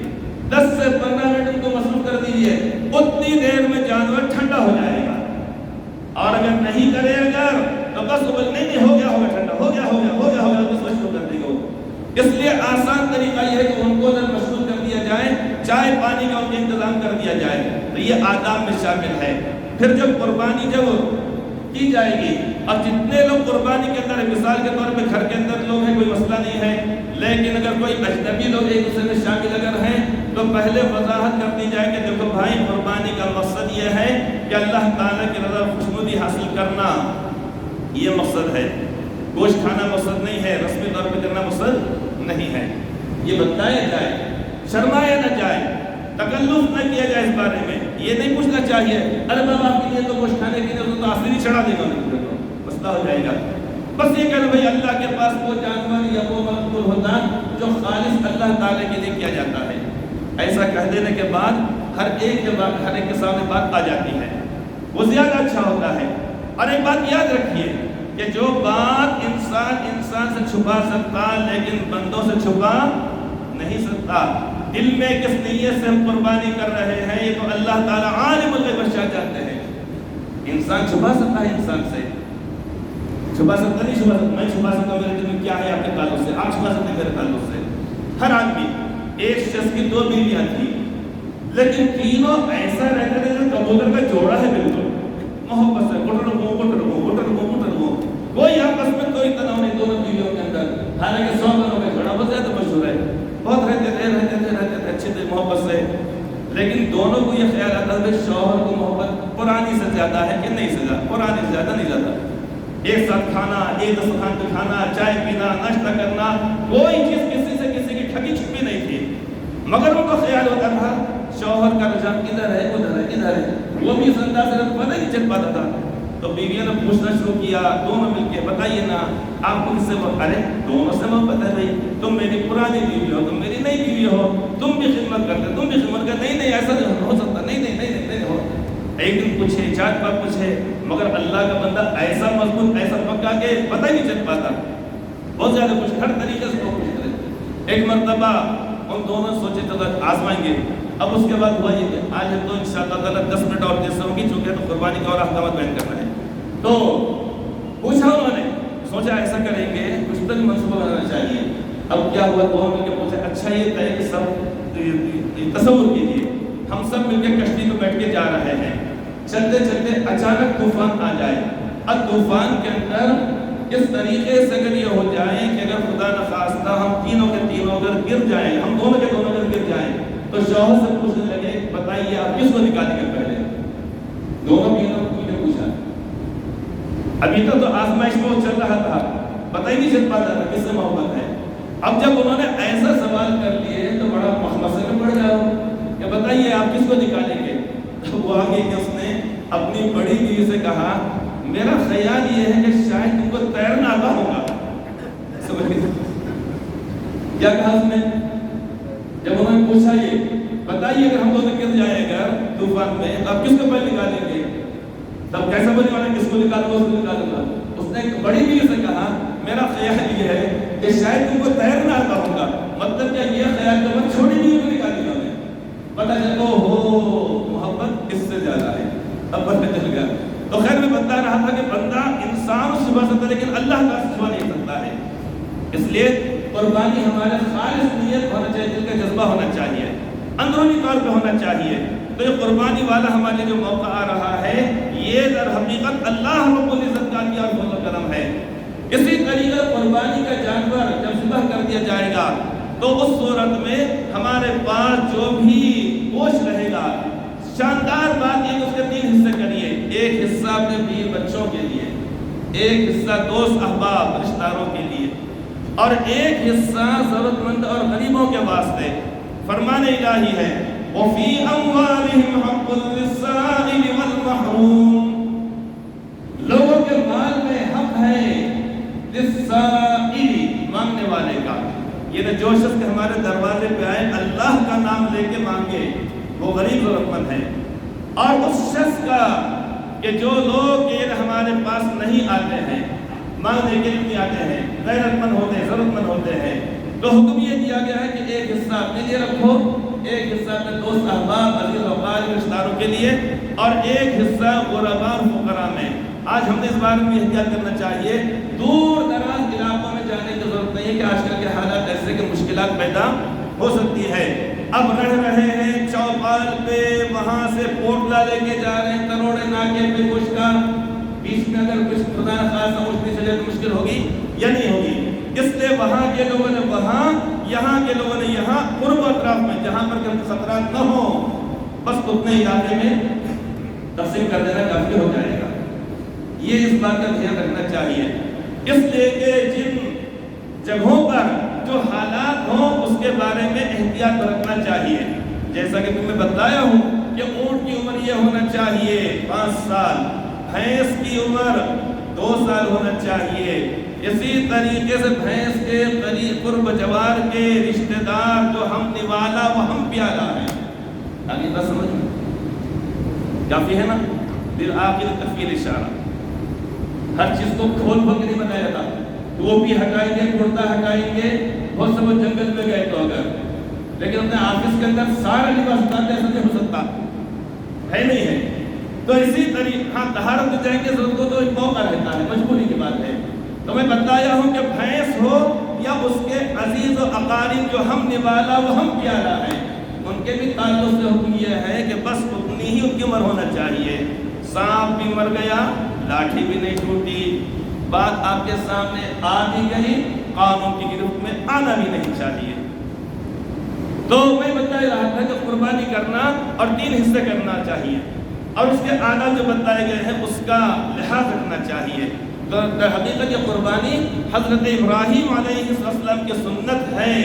10 سے 15 منٹ ان کو مصروف کر دیجیے، اتنی دیر میں جانور ٹھنڈا ہو جائے گا۔ اور اگر نہیں کرے اگر تو بس نہیں ہو گیا ہوگا ٹھنڈا، ہو گیا بس مشروع کر دے گا۔ اس لیے آسان طریقہ یہ ہے کہ ان کو جب مشروع کر دیا جائے، چائے پانی کا ان کا انتظام کر دیا جائے، تو یہ آداب میں شامل ہے۔ پھر جب قربانی جب کی جائے گی، اور جتنے لوگ قربانی کے اندر، مثال کے طور پہ گھر کے اندر لوگ ہیں کوئی مسئلہ نہیں ہے، لیکن اگر کوئی اجنبی لوگ ایک دوسرے میں شامل اگر ہیں تو پہلے وضاحت کر دی جائے کہ دیکھو بھائی قربانی کا مقصد یہ ہے کہ اللہ تعالیٰ کی رضا خوشنودی حاصل کرنا، یہ مقصد ہے، گوشت کھانا مقصد نہیں ہے، رسمی طور پہ کرنا مقصد نہیں ہے، یہ بتایا جائے، شرمایا نہ جائے، تکلف نہ کیا جائے اس بارے میں، یہ نہیں پوچھنا چاہیے ارے بابا آپ کے لیے تو گوشت کھانے کے لیے تو آخری چڑھا دے گا، مسئلہ ہو جائے گا۔ بس یہ کہنا بھائی اللہ کے پاس وہ جانور یا وہ مقبول ہوتا جو خالص اللہ تعالیٰ کے لیے کیا جاتا ہے، ایسا کہہ دینے کے بعد ہر ایک کے سامنے بات آ جاتی ہے، وہ زیادہ اچھا ہوتا ہے۔ اور ایک بات یاد رکھیے کہ جو بات انسان سے چھپا سکتا لیکن بندوں سے چھپا نہیں سکتا، دل میں کس نیت سے ہم قربانی کر رہے ہیں یہ تو اللہ تعالیٰ عالم الغیب والشہادہ جانتے ہیں۔ انسان چھپا سکتا ہے، انسان سے چھپا سکتا نہیں، چھپا سکتا، میں چھپا سکتا میرے دل میں کیا ہے آپ کے تعلق سے، آپ چھپا سکتے میرے تعلق سے۔ ہر آدمی، ایک شخص کی 2 بیویاں تھیں لیکن تینوں ایسا رہتے تھے جو کبوتر کا جوڑا ہے، بالکل محبت سے کوئی آپس میں کوئی تناؤ نہیں دونوں بیویوں کے اندر، حالانکہ 100 گھروں میں جوڑا بہت زیادہ مشہور ہے، بہت رہتے تھے اچھے تھے محبت سے، لیکن دونوں کو یہ خیال آتا ہے شوہر کو محبت پرانی سے زیادہ ہے کہ نہیں سے زیادہ، پرانی سے زیادہ نہیں زیادہ، ایک ساتھ کھانا، ایک دسترخوان پہ کھانا، چائے پینا، ناشتہ کرنا، کوئی چیز کسی سے کسی کی ٹھگی چھپی نہیں تھی، مگر ان کو خیال ہوتا تھا شوہر کا رجحان کدھر ہے، ادھر ہے، وہ بھی اس انداز سے پتہ نہیں چل پاتا تھا۔ تو بیویوں نے پوچھنا شروع کیا، دونوں مل کے بتائیے نا آپ کو کس سے محبت؟ ارے دونوں سے محبت ہے بھائی، تم میری پرانی بیوی ہو، تم میری نئی بیوی ہو، تم بھی خدمت کرتے، تم بھی خدمت کرتے، نہیں ایسا نہیں ہو سکتا، نہیں ہو۔ ایک دن پوچھے، 4 بار پوچھے، مگر اللہ کا بندہ ایسا مضبوط، ایسا پکا کہ پتہ ہی نہیں چل پاتا، بہت زیادہ کچھ ہر طریقے سے وہ پوچھتے رہے۔ ایک مرتبہ ان دونوں سوچے تو آزمائیں گے، اب اس کے بعد ہوا یہ کہ آج تو انشاءاللہ تعالیٰ 10 منٹ اور دیر سے ہوگی، چونکہ تو قربانی کا اور احکامات بیان کرنا ہے، تو پوچھا انہوں نے، سوچا ایسا کریں گے کچھ تو منصوبہ بنانا چاہیے۔ اب کیا ہوا، دونوں مل کے پوچھے اچھا یہ طے کہ سب تصور کیجیے ہم سب مل کے کشتی میں بیٹھ کے جا رہے ہیں، چلتے چلتے اچانک طوفان آ جائے، اب طوفان کے اندر اس طریقے سے اگر یہ ہو جائے کہ اگر خدا نخواستہ ہم تینوں کے تینوں اگر گر جائیں، ہم دونوں کے دونوں اگر گر جائیں تو شوہر سے پوچھنے لگے بتائیے آپ کس کو نکالیں گے پہلے؟ دونوں تینوں کو پوچھا، ابھی تو آزمائش میں وہ چل رہا تھا، پتہ ہی نہیں چل پاتا تھا کس سے محبت ہے۔ اب جب انہوں نے ایسا سوال کر لیے تو بڑا مسئلے میں پڑ گیا کہ بتائیے آپ کس کو نکالیں گے؟ تو وہ آگے کہ اس نے اپنی بڑی بیوی سے کہا میرا خیال یہ ہے کہ شاید تم کو تیرنا آتا ہوگا۔ کیا کہا اس نے؟ جب انہوں نے پوچھا یہ بتائیے اگر ہم دونوں گر جائے گا طوفان میں آپ کس کو پہلے نکالیں گے؟ تب کیسا بولنے والا کس کو نکالوں گا، اس کو نکالوں گا۔ اس نے ایک بڑی بیوی سے کہا میرا خیال یہ ہے کہ شاید تم کو تیرنا آتا ہوگا، مطلب کیا یہ خیال تو میں چھوٹی بیوی کو نکال دیا میں، پتہ چلا ہو محبت اس سے زیادہ ہے، اب پتہ چل گیا۔ تو خیر میں بتا رہا تھا کہ بندہ انسان اس سے چھپا سکتا ہے لیکن اللہ کا چھپا نہیں سکتا ہے، اس لیے قربانی ہمارے خالص نیت ہونا چاہیے، دل کا جذبہ ہونا چاہیے، اندرونی طور پہ ہونا چاہیے۔ تو یہ قربانی والا ہمارے جو موقع آ رہا ہے یہ در حقیقت اللہ رب العزت کا دیا فضل و کرم ہے۔ اسی طریقے قربانی کا جانور جب ذبح کر دیا جائے گا تو اس صورت میں ہمارے پاس جو بھی گوشت رہے گا، شاندار بات یہ کہ اس کے 3 حصے کریے، ایک حصہ اپنے بیوی بچوں کے لیے، ایک حصہ دوست احباب رشتہ داروں کے لیے، اور ایک حصہ ضرورت مند اور غریبوں کے واسطے۔ فرمان الہی ہے وَفِي أَمْوَالِهِمْ حَقٌّ لِلسَّائِلِ وَالْمَحْرُومِ، لوگوں کے مال میں حق ہے للسائل، مانگنے والے کا، یہ جو شخص کے ہمارے دروازے پہ آئے اللہ وہ غریب ضرورت مند ہے، اور اس شخص کا کہ جو لوگ یہ ہمارے پاس نہیں آتے ہیں، مانگنے کے لیے نہیں آتے ہیں، غیرت مند ہوتے ہیں، ضرورت مند ہوتے ہیں، تو حکم یہ دیا گیا ہے کہ ایک حصہ اپنے لیے رکھو، ایک حصہ اپنے دوست احباب عزیز و اقارب رشتہ داروں کے لیے، اور ایک حصہ غرباء اور فقراء میں۔ آج ہم نے اس بارے میں احتیاط کرنا چاہیے، دور دراز علاقوں میں جانے کی ضرورت نہیں ہے کہ آج کل کے حالات ایسے کہ مشکلات پیدا ہو سکتی ہے۔ اب رہ رہے ہیں چوپال پہ، وہاں سے پوٹلا لے کے جا رہے ہیں تروڑے ناکے پہ، کچھ کا بیچ میں اگر کچھ خدا خاصا مشکل چلے تو مشکل ہوگی یا نہیں ہوگی؟ اس لیے وہاں کے لوگوں نے وہاں، یہاں کے لوگوں نے یہاں، قرب و اطراف میں جہاں پر کہ خطرات نہ ہو، بس اتنے علاقے میں تقسیم کر دینا کافی ہو جائے گا۔ یہ اس بات کا دھیان رکھنا چاہیے، اس لیے کہ جن جگہوں پر جو حالات ہوں اس کے بارے میں احتیاط رکھنا چاہیے۔ جیسا کہ میں بتایا ہوں کہ اونٹ کی عمر یہ ہونا چاہیے 5 سال، بھینس کی عمر 2 سال ہونا چاہیے۔ اسی طریقے سے بھینس کے قریب قرب جوار کے رشتہ دار جو ہم نوالا وہ ہم پیارا ہے۔ آگے بات سمجھ کافی ہے نا؟ بالآخر تفصیل اشارہ، ہر چیز کو کھول کھول کے نہیں بتایا جاتا۔ ٹوپی ہٹائیں گے، کرتا ہٹائیں گے، بہت سے وہ جنگل میں گئے تو اگر، لیکن اپنے آفس کے اندر سارا لباس اتارتے ایسا نہیں ہو سکتا ہے، نہیں ہے۔ تو اسی طریقے ہاں طہارت میں جائیں گے ضرورت کو تو ایک موقع رہتا ہے، مجبوری کی بات ہے۔ تو میں بتایا ہوں کہ بھینس ہو یا اس کے عزیز و اقارب جو ہم نوالا وہ ہم پیارا ہے، ان کے بھی تعلق سے حکم یہ ہے کہ بس اتنی ہی ان کی عمر ہونا چاہیے۔ سانپ بھی مر گیا، لاٹھی بھی نہیں ٹوٹی، بات آپ کے سامنے آ بھی گئی، قانون کی گرفت میں آنا بھی نہیں چاہیے۔ تو میں بتا رہا تھا کہ قربانی کرنا اور 3 حصے کرنا چاہیے، اور اس کے آداب جو بتائے گئے ہیں اس کا لحاظ رکھنا چاہیے۔ تو در حقیقت یہ قربانی حضرت ابراہیم علیہ السلام کی سنت ہے،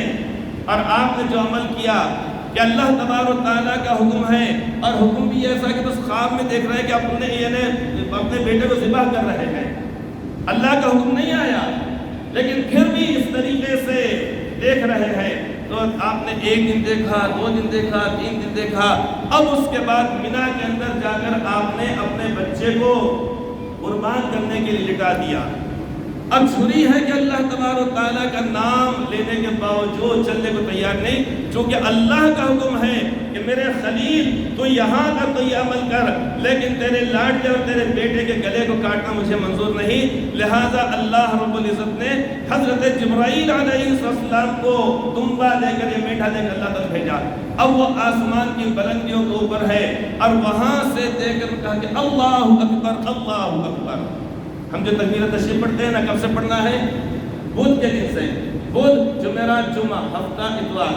اور آپ نے جو عمل کیا کہ اللہ تبارک و تعالیٰ کا حکم ہے، اور حکم بھی ایسا کہ بس خواب میں دیکھ رہے ہیں کہ اپنے بیٹے کو ذبح کر رہے ہیں، اللہ کا حکم نہیں آیا، لیکن پھر بھی اس طریقے سے دیکھ رہے ہیں۔ تو آپ نے 1 دن دیکھا، 2 دن دیکھا، 3 دن دیکھا، اب اس کے بعد مینا کے اندر جا کر آپ نے اپنے بچے کو قربان کرنے کے لیے لٹا دیا۔ اب چھری ہے کہ اللہ تبارک و تعالیٰ کا نام لینے کے باوجود چلنے کو تیار نہیں، چونکہ اللہ کا حکم ہے کہ میرے خلیل تو یہاں تک تو یہ عمل کر، لیکن تیرے لاڈلے اور تیرے بیٹے کے گلے کو کاٹنا مجھے منظور نہیں۔ لہٰذا اللہ رب العزت نے حضرت جبرائیل علیہ السلام کو دمبا دے کر یہ میٹھا دے کر اللہ تک بھیجا۔ اب وہ آسمان کی بلندیوں کے اوپر ہے، اور وہاں سے دیکھ کر کہا کہ اللہ اکبر، اللہ اکبر۔ ہم جو تکبیر تشریف پڑھتے ہیں نا، کب سے پڑھنا ہے؟ بدھ کے دن سے، بدھ، جمعرات، جمعہ، ہفتہ، اتوار،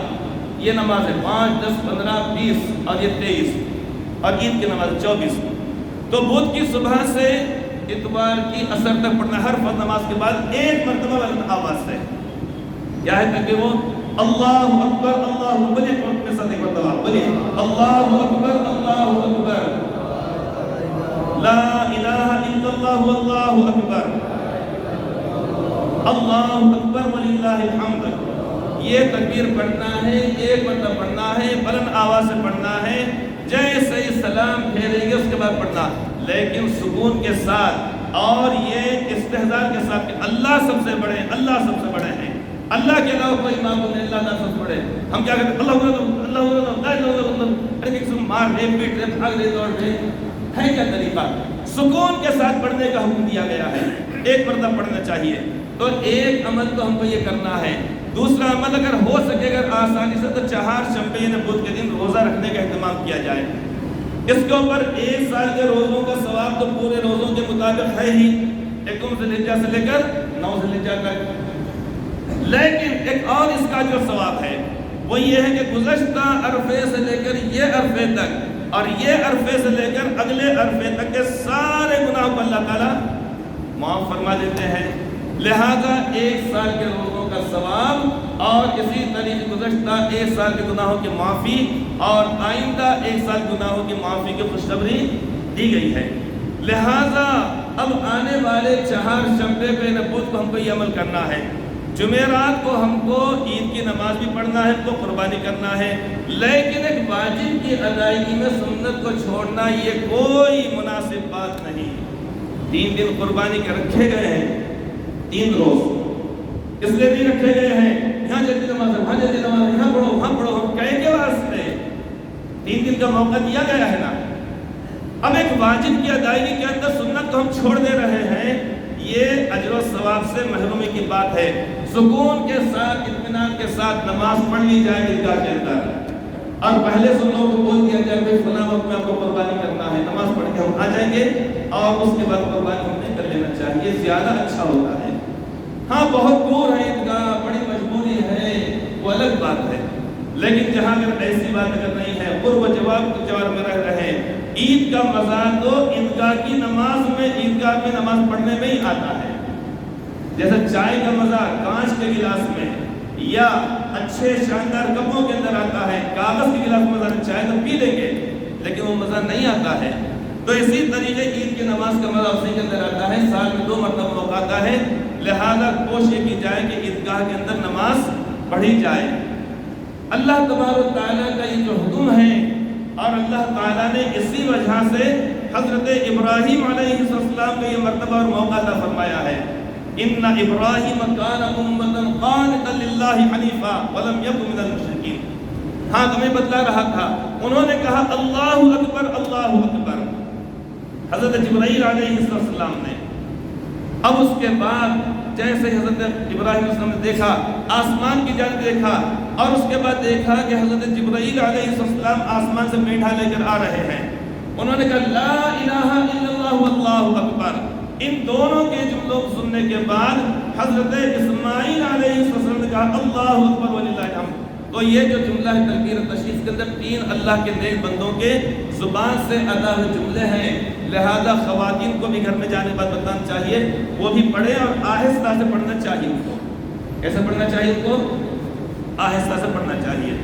یہ نماز ہے 5، 10، 15، 20 اور یہ 23، اور عید کی نماز 24۔ تو بدھ کی صبح سے اتوار کی عصر تک پڑھنا، ہر فرض نماز کے بعد 1 مرتبہ بلند آواز سے۔ کیا ہے تکبیر؟ وہ اللہ اکبر، اللہ اکبر، اپنے ساتھ ایک مرتبہ بولیے، اللہ اکبر، اللہ اکبر، لا الہ الا اللہ واللہ اکبر، اللہ اکبر وللہ الحمد۔ یہ تکبیر پڑھنا ہے، 1 مرتبہ پڑھنا ہے، بلند آواز سے پڑھنا ہے، جیسے ہی سلام پھیریں گے اس کے بعد پڑھنا، لیکن سکون کے ساتھ اور یہ استحضار کے ساتھ کہ اللہ سب سے بڑے، اللہ سب سے بڑے ہیں، اللہ کے علاوہ کوئی معبود نہیں، اللہ سب سے بڑے۔ ہم کیا کرتے ہیں؟ اللہ مار رہے، پیٹ رہے، بھاگ رہے، دوڑ رہے ہے، کیا طریقہ؟ سکون کے ساتھ پڑھنے کا حکم دیا گیا ہے، 1 مرتبہ پڑھنا چاہیے۔ تو ایک عمل تو ہم کو یہ کرنا ہے۔ دوسرا عمل اگر ہو سکے، اگر آسانی سے، تو 4 شنبے یعنی بدھ کے دن روزہ رکھنے کا اہتمام کیا جائے۔ اس کے اوپر 1 سال کے روزوں کا ثواب تو پورے روزوں کے مطابق ہے ہی، 1 ذی الحجہ سے لے کر 9 ذی الحجہ تک، لیکن ایک اور اس کا جو ثواب ہے وہ یہ ہے کہ گزشتہ عرفے سے لے کر یہ عرفے تک، اور یہ عرفے سے لے کر اگلے عرفے تک کے سارے گناہوں کو اللہ تعالیٰ معاف فرما دیتے ہیں۔ لہذا 1 سال کے روزوں کا ثواب، اور اسی طریقے گزشتہ 1 سال کے گناہوں کی معافی، اور آئندہ 1 سال گناہوں کی معافی کی خوشخبری دی گئی ہے۔ لہذا اب آنے والے 4 شنبے پہ بدھ کو ہم کو یہ عمل کرنا ہے۔ جمعرات کو ہم کو عید کی نماز بھی پڑھنا ہے، تو قربانی کرنا ہے، لیکن ایک واجب کی ادائیگی میں سنت کو چھوڑنا یہ کوئی مناسب بات نہیں۔ 3 دن قربانی کے رکھے گئے ہیں، 3 روز اس لیے نہیں رکھے گئے ہیں یہاں جلدی نماز ہے، وہاں جلدی نماز ہے، یہاں پڑھو وہاں پڑھو، ہم کہیں کے واسطے 3 دن کا موقع دیا گیا ہے نا۔ اب ایک واجب کی ادائیگی کے اندر سنت کو ہم چھوڑ دے رہے ہیں، یہ اجر و ثواب سے محرومی کی بات ہے۔ سکون کے ساتھ اطمینان کے ساتھ نماز پڑھ لی جائے عیدگاہ کے اندر، اور پہلے سے لوگوں کو بول دیا جائے بھائی فلاں وقت میں آپ کو قربانی کرنا ہے، نماز پڑھ کے ہم آ جائیں گے اور اس کے بعد قربانی ہم نے کر لینا چاہیے، زیادہ اچھا ہوتا ہے۔ ہاں بہت دور ہے عیدگاہ، بڑی مجبوری ہے، وہ الگ بات ہے، لیکن جہاں اگر ایسی بات اگر نہیں ہے، قرب و جوار میں رہ رہے ہیں، عید کا مزہ تو عیدگاہ کی نماز میں، عیدگاہ میں نماز پڑھنے میں ہی آتا ہے۔ جیسا چائے کا مزہ کانچ کے گلاس میں یا اچھے شاندار کپوں کے اندر آتا ہے، کاغذ کے گلاس میں مزہ چائے تو پی لیں گے لیکن وہ مزہ نہیں آتا ہے، تو اسی طریقے عید کی نماز کا مزہ اسی کے اندر آتا ہے۔ سال میں 2 مرتبہ موقع آتا ہے، لہذا کوشش یہ کی جائے کہ عیدگاہ کے اندر نماز پڑھی جائے۔ اللہ تبارک و تعالیٰ کا یہ جو حکم ہے، اور اللہ تعالیٰ نے اسی وجہ سے حضرت ابراہیم علیہ السلام کا یہ مرتبہ اور موقع عطا فرمایا ہے۔ ان ابراہیم کان امۃ قانتا للہ حنیفا ولم یک من المشرکین۔ ہاں تمہیں بتلا رہا تھا، انہوں نے کہا اللہ اکبر اللہ اکبر، حضرت جبرائیل علیہ السلام نے۔ اب اس کے بعد جیسے حضرت ابراہیم علیہ السلام نے دیکھا، آسمان کی جانب دیکھا، اور اس کے بعد دیکھا کہ حضرت جبرائیل علیہ السلام آسمان سے میٹھا لے کر آ رہے ہیں، انہوں نے کہا لا الہ الا اللہ واللہ اکبر۔ ان دونوں کے جملوں کو سننے کے بعد حضرت اسماعیل علیہ السلام نے کہا اللہ اکبر وللہ الحمد۔ تو یہ جو جملہ ہے تکبیر تشریف کے اندر 3 اللہ کے نیک بندوں کے زبان سے ادا ہوئے جملے ہیں، لہذا خواتین کو بھی گھر میں جانے بعد بتانا چاہیے، وہ بھی پڑھیں اور آہستہ سے پڑھنا چاہیے ان کو۔ کیسے پڑھنا چاہیے ان کو؟ آہستہ سے پڑھنا چاہیے۔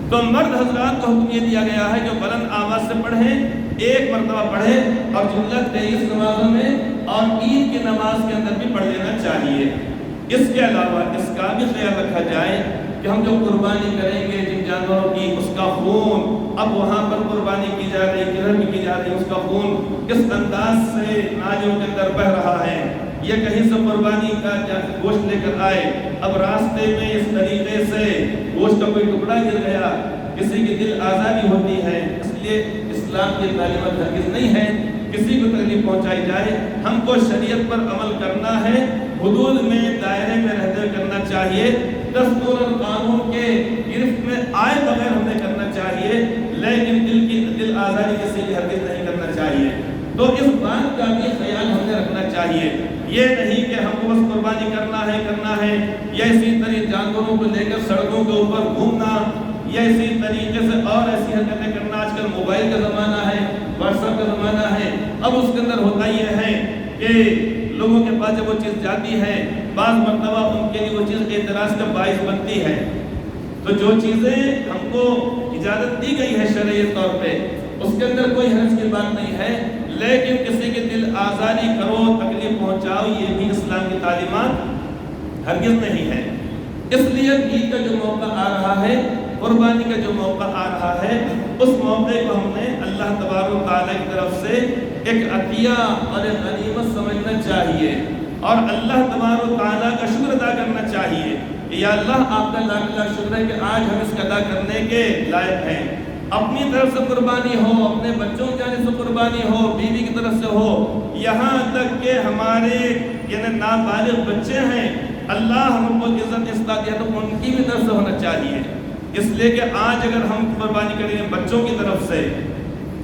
تو مرد حضرات کو حکم یہ دیا گیا ہے کہ بلند آواز سے پڑھیں، 1 مرتبہ پڑھیں، اور جملہ 23 نمازوں میں اور عید کی نماز کے اندر بھی پڑھ لینا چاہیے۔ اس کے علاوہ اس کا بھی خیال رکھا جائے کہ ہم جو قربانی کریں گے جن جانوروں کی، اس کا خون اب وہاں پر قربانی کی جا رہی، کدھر بھی کی جا رہی، اس کا خون کس انداز سے نالیوں کے اندر بہ رہا ہے، یہ کہیں سے قربانی کا گوشت لے کر آئے، اب راستے میں اس طریقے سے گوشت کا کوئی ٹکڑا گر گیا، کسی کی دل آزاری ہوتی ہے۔ اس لیے اسلام کی تعلیمات ہرگز نہیں ہے کسی کو تکلیف پہنچائی جائے، ہم کو شریعت پر عمل کرنا ہے، حدود میں دائرے میں رہتے ہوئے کرنا چاہیے، دستور اور قانون کے گرفت میں آئے بغیر ہمیں کرنا چاہیے، لیکن دل آزاری کسی کی ہرگز نہیں کرنا چاہیے۔ تو اس بات کا بھی خیال ہمیں رکھنا چاہیے، یہ نہیں کہ ہم کو بس قربانی کرنا ہے یا اسی طرح جانوروں کو لے کر سڑکوں کے اوپر گھومنا، یا اسی طریقے سے اور ایسی حرکتیں کرنا۔ آج کل موبائل کا زمانہ ہے، واٹس ایپ کا زمانہ ہے، اب اس کے اندر ہوتا یہ ہے کہ لوگوں کے پاس جب وہ چیز جاتی ہے، بعض مرتبہ ان کے لیے وہ چیز اعتراض کا باعث بنتی ہے۔ تو جو چیزیں ہم کو اجازت دی گئی ہے شرعی طور پہ، اس کے اندر کوئی حرج کی بات نہیں ہے، لیکن کسی کے دل آزاری کرو، تکلیف پہنچاؤ، یہ بھی اسلام کی تعلیمات ہرگز نہیں ہے۔ اس لیے عید کا جو موقع آ رہا ہے، قربانی کا جو موقع آ رہا ہے، اس موقع کو ہم نے اللہ تبارک و تعالیٰ کی طرف سے ایک عطیہ اور ایک غنیمت سمجھنا چاہیے، اور اللہ تبارک و تعالیٰ کا شکر ادا کرنا چاہیے کہ یا اللہ آپ کا لاکھ لاکھ شکر ہے کہ آج ہم اس کا ادا کرنے کے لائق ہیں۔ اپنی طرف سے قربانی ہو، اپنے بچوں کی جانب سے قربانی ہو، بیوی کی طرف سے ہو، یہاں تک کہ ہمارے یعنی نابالغ بچے ہیں، اللہ ہم کو عزت اس طرح دیا تو ان کی بھی طرف سے ہونا چاہیے۔ اس لیے کہ آج اگر ہم قربانی کریں گے بچوں کی طرف سے،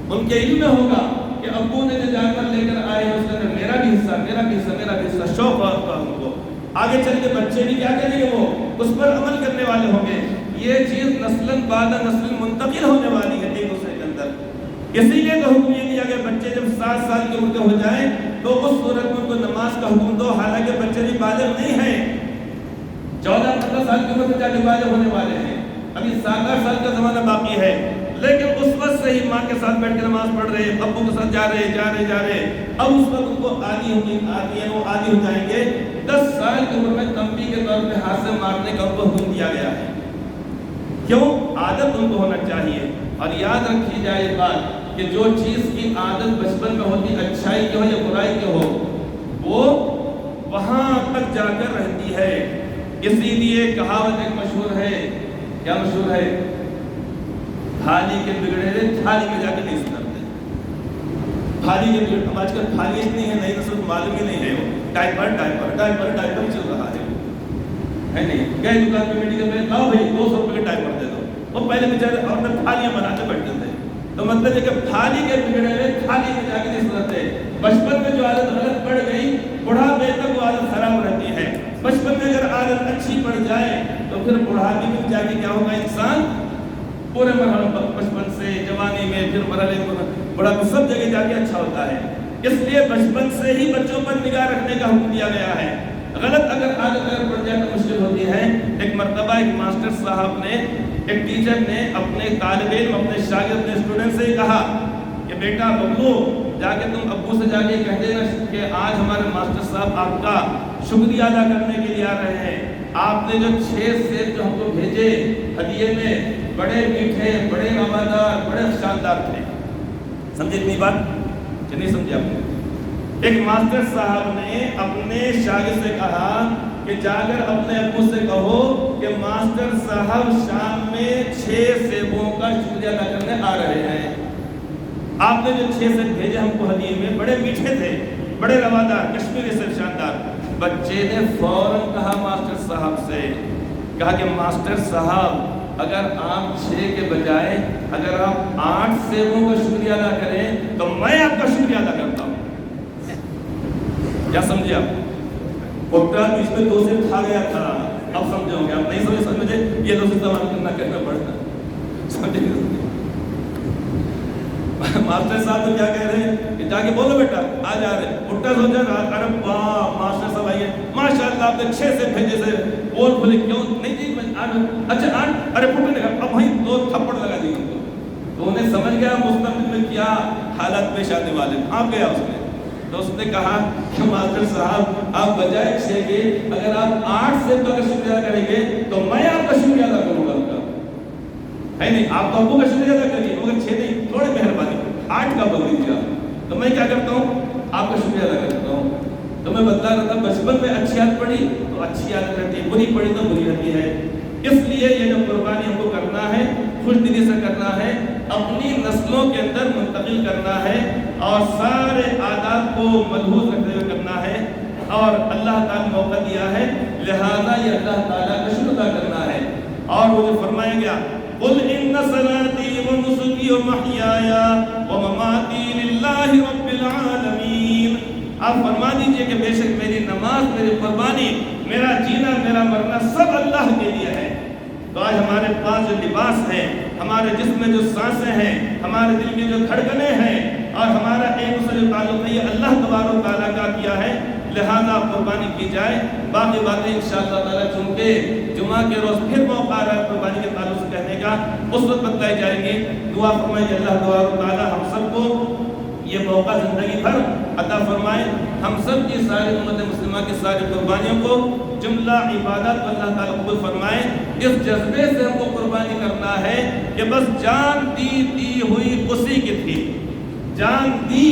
ان کے علم میں ہوگا کہ ابو نے جو جانور لے کر آئے ہیں اس کے اندر میرا بھی حصہ، شوق ہوگا ان کو، آگے چل کے بچے بھی کیا کریں گے، وہ اس پر عمل کرنے والے ہوں گے، یہ چیز نسل بعد نسل منتقل ہونے والی ہے ایک دوسرے کے اندر۔ اسی لیے تو حکم یہ دیا گیا بچے جب 7 سال کے عمر کے ہو جائیں تو اس صورت میں ان کو نماز کا حکم دو، حالانکہ بچے بھی بالغ نہیں ہیں، 14-15 سال کی عمر سے جا کے بالغ ہونے والے ہیں، ابھی 7-8 سال کا زمانہ باقی ہے، لیکن اس وقت سے ہی ماں کے ساتھ بیٹھ کے نماز پڑھ رہے، ابو کے ساتھ جا رہے، اب اس وقت ان کو عادی ہو جائیں گے۔ 10 سال کی عمر میں تنبیہ کے طور پہ ہاتھ سے مارنے کا ان کو حکم دیا گیا ہے۔ کیوں؟ عادت ان کو ہونا چاہیے۔ اور یاد رکھی جائے یہ بات کہ جو چیز کی عادت بچپن میں ہوتی، اچھائی کی ہو یا برائی کی ہو، وہ وہاں تک جا کر رہتی ہے۔ اسی لیے کہاوت ایک مشہور ہے، کیا مشہور ہے؟ تھالی کے بگڑے ہوئے تھالی میں جا کے نہیں سدھرتے۔ تھالی کے بگڑے، اب آج کل تھالی اتنی ہے، نئی نسل کو معلوم ہی نہیں ہے، وہ ڈائپر چل رہا ہے نہیں؟ گئے دکان پہ میڈیکل میں، لاؤ بھائی 200 روپے کے ڈائپر دے دو۔ وہ پہلے بیچارے عورتیں تھالیاں بنا کے بیٹھتے تھے۔ تو مطلب ہے کہ تھالی کے بگڑے ہوئے تھالی میں جا کے نہیں سدھرتے۔ بچپن میں جو عادت غلط پڑ گئی، بڑھاپے تک وہ عادت خراب رہتی ہے۔ بچپن میں اگر عادت اچھی پڑ جائے تو پھر بڑھاپے میں جا کے کیا ہوگا؟ انسان پورے مرحلے، بچپن سے جوانی میں، پھر مرحلے بڑھاپے، سب جگہ جا کے اچھا ہوتا ہے۔ اس لیے بچپن سے ہی بچوں پر نگاہ رکھنے کا حکم دیا گیا ہے۔ غلط اگر عادت پڑ جائے تو مشکل ہوتی ہے۔ ایک مرتبہ ایک ماسٹر صاحب نے، ایک ٹیچر نے اپنے طالب علم، اپنے شاگرد، اپنے اسٹوڈنٹ سے کہا کہ بیٹا ببلو، جا کے تم ابو سے جا کے کہہ دینا کہ آج ہمارے ماسٹر صاحب آپ کا شکریہ ادا کرنے کے لیے آ رہے ہیں۔ آپ نے جو 6 سیب جو ہم کو بھیجے ہدیے میں، بڑے میٹھے، بڑے روادار، بڑے شاندار تھے۔ سمجھے اتنی بات کہ نہیں سمجھے آپ نے؟ ایک ماسٹر صاحب نے اپنے شاگرد سے کہا کہ جا کر اپنے ابو سے کہو کہ ماسٹر صاحب شام میں 6 سیبوں کا شکریہ ادا کرنے آ رہے ہیں۔ آپ نے جو 6 سیب بھیجے ہم کو ہدیے میں، بڑے میٹھے تھے، بڑے روادار، کشمیری سیب، شاندار۔ بچے نے فوراً کہا ماسٹر صاحب سے، کہا کہ ماسٹر صاحب اگر آپ 6 کے بجائے اگر آپ 8 سیبوں کا شکریہ ادا کریں تو میں آپ کا شکریہ ادا کرتا ہوں۔ کیا سمجھے آپ؟ پوٹا بیچ میں 2 سیب کھا گیا تھا، اب سمجھو گے، آپ نہیں سمجھے، یہ 2 سیب استعمال کرنا پڑتا، سمجھے؟ ماسٹر صاحب تو کیا کہہ رہے ہیں کہ جا کے بولو بیٹا آ جا رہے، پٹا سوچا رہا، ارے واہ ماسٹر صاحب آئیے، ماشاءاللہ آپ نے 6 سے بھیجے سے، بول بولے کیوں نہیں جی میں اچھا 8، ارے پٹا نے کہا اب وہیں 2 تھپڑ لگا دیے ان کو۔ تو انہیں سمجھ گیا مستقبل میں کیا حالات پیش آنے والے، آپ گیا اس میں۔ تو اس نے کہا کہ ماسٹر صاحب آپ بجائے 6 کے اگر آپ 8 سے کا شکریہ کریں گے تو میں آپ کا شکریہ ادا کروں گا۔ ہے نہیں، آپ تو ابو کا شکریہ ادا کریے، مگر 6 نہیں، تھوڑی مہربانی 8 کا بول دیجیے آپ، تو میں کیا کرتا ہوں آپ کا شکریہ ادا کرتا ہوں۔ تو میں بتلا رہا تھا بچپن میں اچھی عادت پڑی تو اچھی عادت رہتی ہے، بری پڑی تو بری رہتی ہے۔ اس لیے یہ جو قربانی ہم کو کرنا ہے، خوش دلی سے کرنا ہے، اپنی نسلوں کے اندر منتقل کرنا ہے، اور سارے عادات کو ملحوظ رکھتے ہوئے کرنا ہے، اور اللہ تعالیٰ نے موقع دیا ہے، لہذا یہ اللہ تعالیٰ کا شکر ادا کرنا ہے۔ اور وہ جو فرمایا گیا قل ان صلاتي ونسكي ومحياي ومماتي لله رب العالمین، آپ فرما دیجئے کہ بے شک میری نماز، میری قربانی، میرا جینا، میرا مرنا سب اللہ کے لیے ہے۔ تو آج ہمارے پاس جو لباس ہے، ہمارے جسم میں جو سانسیں ہیں، ہمارے دل میں جو دھڑکنیں ہیں، اور ہمارا ایک دوسرے جو تعلق ہے، یہ اللہ تبارک و تعالیٰ کا کیا ہے، لہذا قربانی کی جائے۔ باقی باتیں انشاءاللہ تعالیٰ چونکہ جمعہ کے روز پھر موقع آ رہا ہے قربانی کے تعلق سے کہنے کا، اس وقت بتلائی جائیں گی۔ دعا فرمائیں کہ اللہ تبارک و تعالیٰ ہم سب کو یہ موقع زندگی بھر عطا فرمائے، ہم سب کی ساری امت مسلمہ کی ساری قربانیوں کو جملہ عبادت اللہ تعالیٰ قبول فرمائے۔ اس جذبے سے ہم کو قربانی کرنا ہے کہ بس جان دی ہوئی اسی کی تھی، جان دی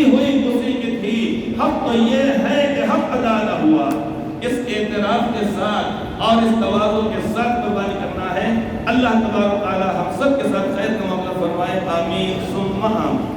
ہوئی اسی کی تھی، حق تو یہ ہے کہ حق ادا نہ ہوا۔ اس اعتراف کے ساتھ اور اس تواضع کے ساتھ قربانی کرنا ہے۔ اللہ تبارک و تعالیٰ ہم سب کے ساتھ خیر کا معاملہ فرمائے، آمین ثم آمین۔